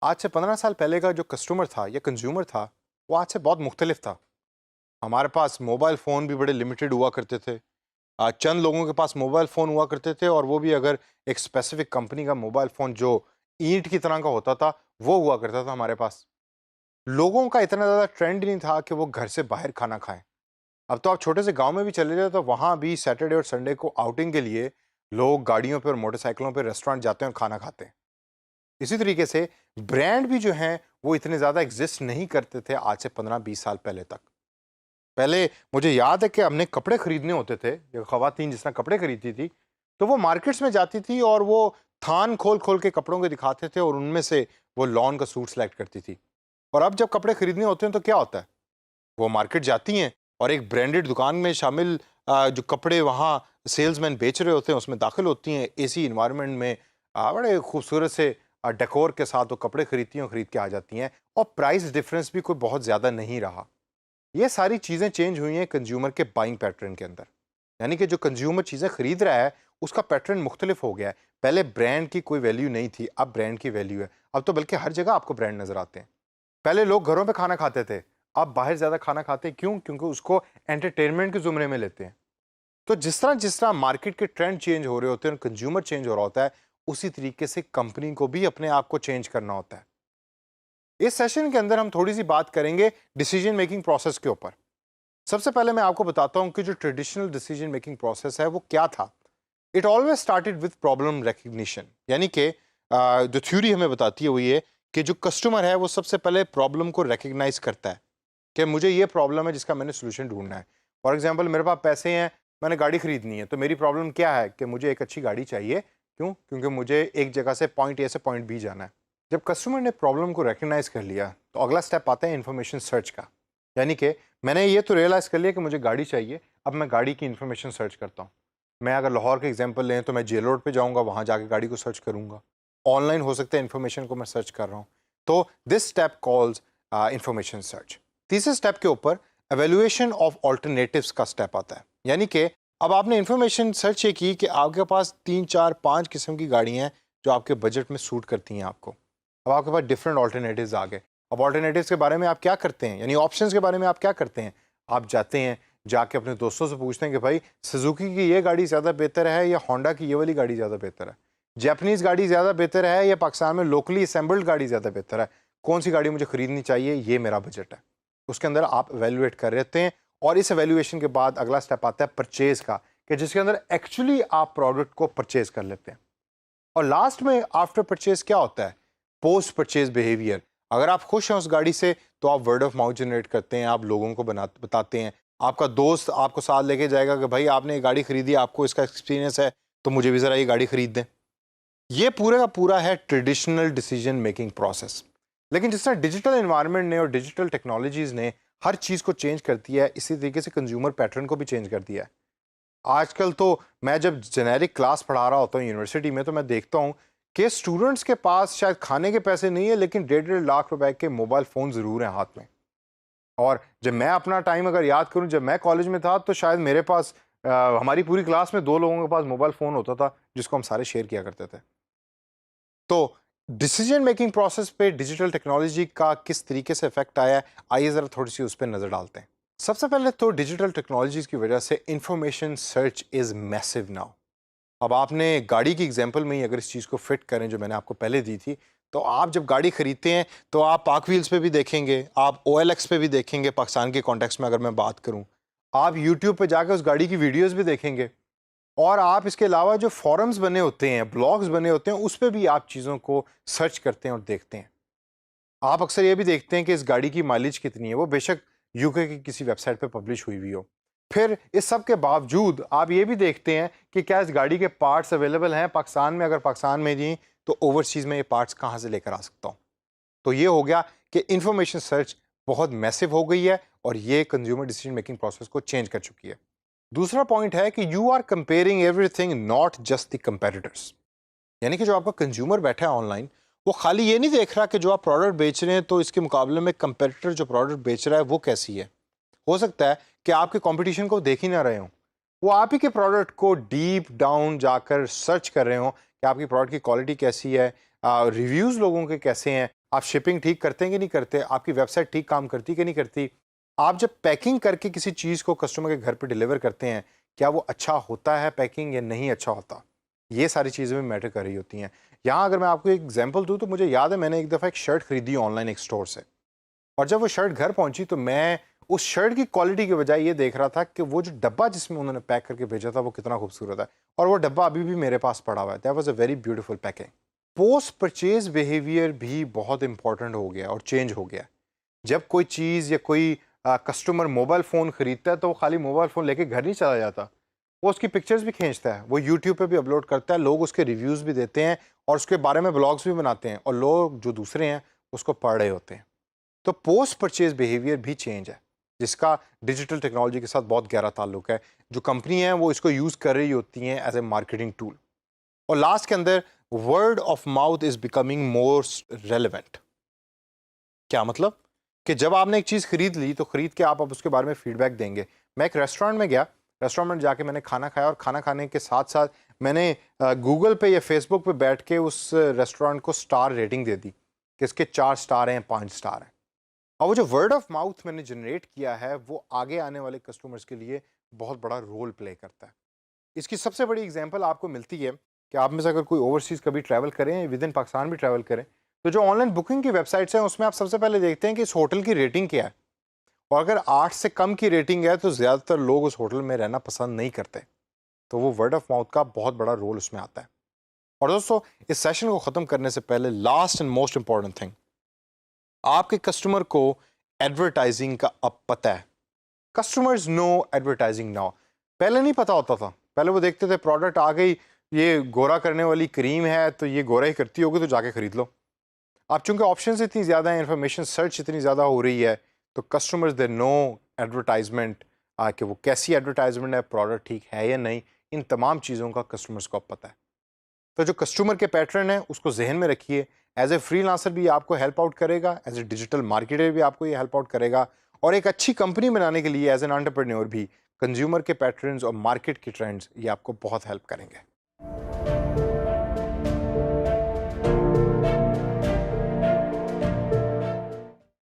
आज से 15 साल पहले का जो कस्टमर था या कंज्यूमर था, वो आज से बहुत मुख्तलिफ था। हमारे पास मोबाइल फ़ोन भी बड़े लिमिटेड हुआ करते थे। चंद लोगों के पास मोबाइल फ़ोन हुआ करते थे और वो भी अगर एक स्पेसिफ़िक कंपनी का मोबाइल फ़ोन जो ईंट की तरह का होता था, वो हुआ करता था हमारे पास। लोगों का इतना ज़्यादा ट्रेंड नहीं था कि वो घर से बाहर खाना खाएँ। अब तो आप छोटे से गाँव में भी चले जाओ तो वहाँ भी सैटरडे और संडे को आउटिंग के लिए लोग गाड़ियों पे और मोटरसाइकिलों पे रेस्टोरेंट जाते हैं और खाना खाते हैं। इसी तरीके से ब्रांड भी जो हैं वो इतने ज़्यादा एग्जिस्ट नहीं करते थे आज से 15-20 साल पहले तक। पहले मुझे याद है कि हमने कपड़े खरीदने होते थे, जो ख़वातीन जिस तरह कपड़े खरीदती थी, तो वो मार्केट्स में जाती थी और वो थान खोल-खोल के कपड़ों को दिखाते थे और उनमें से वो लॉन का सूट सेलेक्ट करती थी। और अब जब कपड़े खरीदने होते हैं तो क्या होता है? वो मार्केट जाती हैं और एक ब्रांडेड दुकान में शामिल जो कपड़े वहाँ सेल्समैन बेच रहे होते हैं उसमें दाखिल होती हैं एसी इन्वायरमेंट में, बड़े खूबसूरत से डेकोर के साथ वो कपड़े खरीदती हैं और खरीद के आ जाती हैं और प्राइस डिफरेंस भी कोई बहुत ज़्यादा नहीं रहा। ये सारी चीज़ें चेंज हुई हैं कंज्यूमर के बाइंग पैटर्न के अंदर। यानी कि जो कंज्यूमर चीज़ें खरीद रहा है उसका पैटर्न मुख्तलिफ हो गया है। पहले ब्रांड की कोई वैल्यू नहीं थी, अब ब्रांड की वैल्यू है। अब तो बल्कि हर जगह आपको ब्रांड नज़र आते हैं। पहले लोग घरों पे खाना खाते थे, अब बाहर ज़्यादा खाना खाते हैं। क्यों? क्योंकि उसको एंटरटेनमेंट के ज़ुमरे में लेते हैं। तो जिस तरह मार्केट के ट्रेंड चेंज हो रहे होते हैं और कंज्यूमर चेंज हो रहा होता है, उसी तरीके से कंपनी को भी अपने आप को चेंज करना होता है। इस सेशन के अंदर हम थोड़ी सी बात करेंगे डिसीजन मेकिंग प्रोसेस के ऊपर। सबसे पहले मैं आपको बताता हूं कि जो ट्रेडिशनल डिसीजन मेकिंग प्रोसेस है वो क्या था। It always started with problem recognition, यानी कि जो थ्योरी हमें बताती है वो ये कि जो कस्टमर है वो सबसे पहले प्रॉब्लम को रिकग्नाइज करता है कि मुझे ये प्रॉब्लम है जिसका मैंने सोल्यूशन ढूंढना है। फॉर एग्जांपल, मेरे पास पैसे हैं, मैंने गाड़ी खरीदनी है, तो मेरी प्रॉब्लम क्या है कि मुझे एक अच्छी गाड़ी चाहिए। क्यों? क्योंकि मुझे एक जगह से पॉइंट ए से पॉइंट बी जाना है। जब कस्टमर ने प्रॉब्लम को रिकग्नाइज कर लिया तो अगला स्टेप आता है इन्फॉर्मेशन सर्च का। यानी कि मैंने ये तो रियलाइज़ कर लिया कि मुझे गाड़ी चाहिए, अब मैं गाड़ी की इन्फॉर्मेशन सर्च करता हूँ। मैं अगर लाहौर का एग्जांपल लें तो मैं जेल रोड पे जाऊँगा, वहाँ जाके गाड़ी को सर्च करूँगा। ऑनलाइन हो सकता है इन्फॉर्मेशन को मैं सर्च कर रहा हूँ। तो this step calls information search. तीसरे स्टेप के ऊपर एवेल्युएशन ऑफ ऑल्टरनेटिव्स का स्टेप आता है। यानी कि अब आपने इन्फॉर्मेशन सर्च ये की कि आपके पास 3, 4, 5 किस्म की गाड़ियाँ हैं जो आपके बजट में सूट करती हैं आपको। अब आपके पास डिफरेंट ऑल्टरनेटिव्स आ गए। अब ऑल्टरनेटिव्स के बारे में आप क्या करते हैं, यानी ऑप्शंस के बारे में आप क्या करते हैं? आप जाते हैं, जाके अपने दोस्तों से पूछते हैं कि भाई सुजुकी की ये गाड़ी ज़्यादा बेहतर है या होंडा की ये वाली गाड़ी ज़्यादा बेहतर है? जैपनीज़ गाड़ी ज़्यादा बेहतर है या पाकिस्तान में लोकली असेंबल्ड गाड़ी ज़्यादा बेहतर है? कौन सी गाड़ी मुझे खरीदनी चाहिए, ये मेरा बजट है। उसके अंदर आप इवैल्यूएट कर लेते हैं और इस इवैल्यूएशन के बाद अगला स्टेप आता है परचेज़ का, कि जिसके अंदर एक्चुअली आप प्रोडक्ट को परचेज़ कर लेते हैं। और लास्ट में आफ्टर परचेज क्या होता है? Post purchase behaviour. अगर आप खुश हैं उस गाड़ी से तो आप वर्ड ऑफ माउथ जनरेट करते हैं, आप लोगों को बताते हैं। आपका दोस्त आपको साथ लेके जाएगा कि भाई आपने ये गाड़ी खरीदी, आपको इसका एक्सपीरियंस है, तो मुझे भी ज़रा ये गाड़ी खरीद दें। ये पूरे का पूरा है ट्रेडिशनल डिसीजन मेकिंग प्रोसेस। लेकिन जिस तरह डिजिटल एनवायरनमेंट ने और डिजिटल टेक्नोलॉजीज़ ने हर चीज़ को चेंज कर दिया है, इसी तरीके से कंज्यूमर पैटर्न को भी चेंज कर दिया है। आजकल तो मैं जब जेनेरिक क्लास पढ़ा रहा होता हूँ यूनिवर्सिटी में, तो मैं देखता हूँ कि स्टूडेंट्स के पास शायद खाने के पैसे नहीं है, लेकिन 1.5 लाख रुपए के मोबाइल फ़ोन ज़रूर हैं हाथ में। और जब मैं अपना टाइम अगर याद करूँ, जब मैं कॉलेज में था तो शायद मेरे पास हमारी पूरी क्लास में 2 लोगों के पास मोबाइल फ़ोन होता था जिसको हम सारे शेयर किया करते थे। तो डिसीजन मेकिंग प्रोसेस पे डिजिटल टेक्नोलॉजी का किस तरीके से इफेक्ट आया है, आइए ज़रा थोड़ी सी उस पर नज़र डालते हैं। सबसे पहले तो डिजिटल टेक्नोलॉजीज़ की वजह से information search is massive now. अब आपने गाड़ी की एग्जांपल में ही अगर इस चीज़ को फिट करें जो मैंने आपको पहले दी थी, तो आप जब गाड़ी खरीदते हैं तो आप पाक व्हील्स पे भी देखेंगे, आप ओएलएक्स पे भी देखेंगे, पाकिस्तान के कॉन्टेक्स्ट में अगर मैं बात करूं, आप यूट्यूब पे जाकर उस गाड़ी की वीडियोस भी देखेंगे और आप इसके अलावा जो फॉरम्स बने होते हैं, ब्लॉग्स बने होते हैं, उस पे भी आप चीज़ों को सर्च करते हैं और देखते हैं। आप अक्सर ये भी देखते हैं कि इस गाड़ी की माइलेज कितनी है, वो बेशक यूके की किसी वेबसाइट पे पब्लिश हुई हो। फिर इस सब के बावजूद आप ये भी देखते हैं कि क्या इस गाड़ी के पार्ट्स अवेलेबल हैं पाकिस्तान में, अगर पाकिस्तान में जी तो ओवरसीज़ में ये पार्ट्स कहाँ से लेकर आ सकता हूँ। तो ये हो गया कि इंफॉर्मेशन सर्च बहुत मैसिव हो गई है और ये कंज्यूमर डिसीजन मेकिंग प्रोसेस को चेंज कर चुकी है। दूसरा पॉइंट है कि you are comparing everything, not just the competitors. यानी कि जो आपका कंज्यूमर बैठा है ऑनलाइन, वो खाली ये नहीं देख रहा कि जो आप प्रोडक्ट बेच रहे हैं तो इसके मुकाबले में कंपेटिटर जो प्रोडक्ट बेच रहा है वो कैसी है। हो सकता है कि आपके कंपटीशन को देख ही ना रहे हों, वो आप ही के प्रोडक्ट को डीप डाउन जाकर सर्च कर रहे हों कि आपकी प्रोडक्ट की क्वालिटी कैसी है, रिव्यूज़ लोगों के कैसे हैं, आप शिपिंग ठीक करते हैं कि नहीं करते, आपकी वेबसाइट ठीक काम करती कि नहीं करती, आप जब पैकिंग करके किसी चीज़ को कस्टमर के घर पे डिलीवर करते हैं, क्या वो अच्छा होता है पैकिंग या नहीं अच्छा होता, ये सारी चीज़ें भी मैटर कर रही होती हैं। यहाँ अगर मैं आपको एक एग्जांपल दूँ तो मुझे याद है मैंने एक दफ़ा एक शर्ट खरीदी ऑनलाइन एक स्टोर से, और जब वो शर्ट घर पहुंची तो मैं उस शर्ट की क्वालिटी के बजाय ये देख रहा था कि वो जो डब्बा जिसमें उन्होंने पैक करके भेजा था वो कितना खूबसूरत है, और वो डब्बा अभी भी मेरे पास पड़ा हुआ है। That was a very beautiful packing. Post purchase behaviour भी बहुत इंपॉर्टेंट हो गया और चेंज हो गया। जब कोई चीज़ या कोई कस्टमर मोबाइल फ़ोन खरीदता है तो वो खाली मोबाइल फ़ोन लेके घर नहीं चला जाता, वो उसकी पिक्चर्स भी खींचता है, वो यूट्यूब पे भी अपलोड करता है, लोग उसके रिव्यूज़ भी देते हैं और उसके बारे में ब्लॉग्स भी बनाते हैं, और लोग जो दूसरे हैं उसको पढ़ रहे होते हैं। तो पोस्ट परचेज बिहेवियर भी चेंज है, जिसका डिजिटल टेक्नोलॉजी के साथ बहुत गहरा ताल्लुक है। जो कंपनी है वो इसको यूज़ कर रही होती हैं एज ए मार्केटिंग टूल। और लास्ट के अंदर word of mouth is becoming more relevant. क्या मतलब कि जब आपने एक चीज़ खरीद ली तो खरीद के आप अब उसके बारे में फीडबैक देंगे। मैं एक रेस्टोरेंट में गया, रेस्टोरेंट में जाके मैंने खाना खाया, और खाना खाने के साथ साथ मैंने गूगल पे या फेसबुक पे बैठ के उस रेस्टोरेंट को स्टार रेटिंग दे दी कि इसके 4 स्टार हैं, 5 स्टार हैं। और वो जो वर्ड ऑफ माउथ मैंने जनरेट किया है वो आगे आने वाले कस्टमर्स के लिए बहुत बड़ा रोल प्ले करता है। इसकी सबसे बड़ी एग्जांपल आपको मिलती है कि आप में से अगर कोई ओवरसीज़ कभी ट्रैवल करें, विद इन पाकिस्तान भी ट्रैवल करें, तो जो ऑनलाइन बुकिंग की वेबसाइट्स हैं उसमें आप सबसे पहले देखते हैं कि इस होटल की रेटिंग क्या है, और अगर 8 से कम की रेटिंग है तो ज़्यादातर लोग उस होटल में रहना पसंद नहीं करते। तो वो वर्ड ऑफ माउथ का बहुत बड़ा रोल उसमें आता है। और दोस्तों, इस सेशन को ख़त्म करने से पहले last and most important thing, आपके कस्टमर को एडवर्टाइजिंग का अब पता है। Customers know advertising now. पहले नहीं पता होता था, पहले वो देखते थे प्रोडक्ट आ गई, ये गोरा करने वाली क्रीम है तो ये गोरा ही करती होगी तो जाके खरीद लो। अब चूंकि ऑप्शंस इतनी ज़्यादा है, इंफॉर्मेशन सर्च इतनी ज़्यादा हो रही है, तो कस्टमर्स दे नो एडवर्टाइजमेंट, कि वो कैसी एडवर्टाइजमेंट है, प्रोडक्ट ठीक है या नहीं, इन तमाम चीज़ों का कस्टमर्स को अब पता है। तो जो कस्टमर के पैटर्न है उसको जहन में रखिए। एज ए फ्रीलांसर भी आपको हेल्प आउट करेगा, एज ए डिजिटल मार्केटर भी आपको ये हेल्प आउट करेगा, और एक अच्छी कंपनी बनाने के लिए एज एन एंटरप्रेन्योर भी कंज्यूमर के पैटर्न्स और मार्केट के ट्रेंड्स ये आपको बहुत हेल्प करेंगे।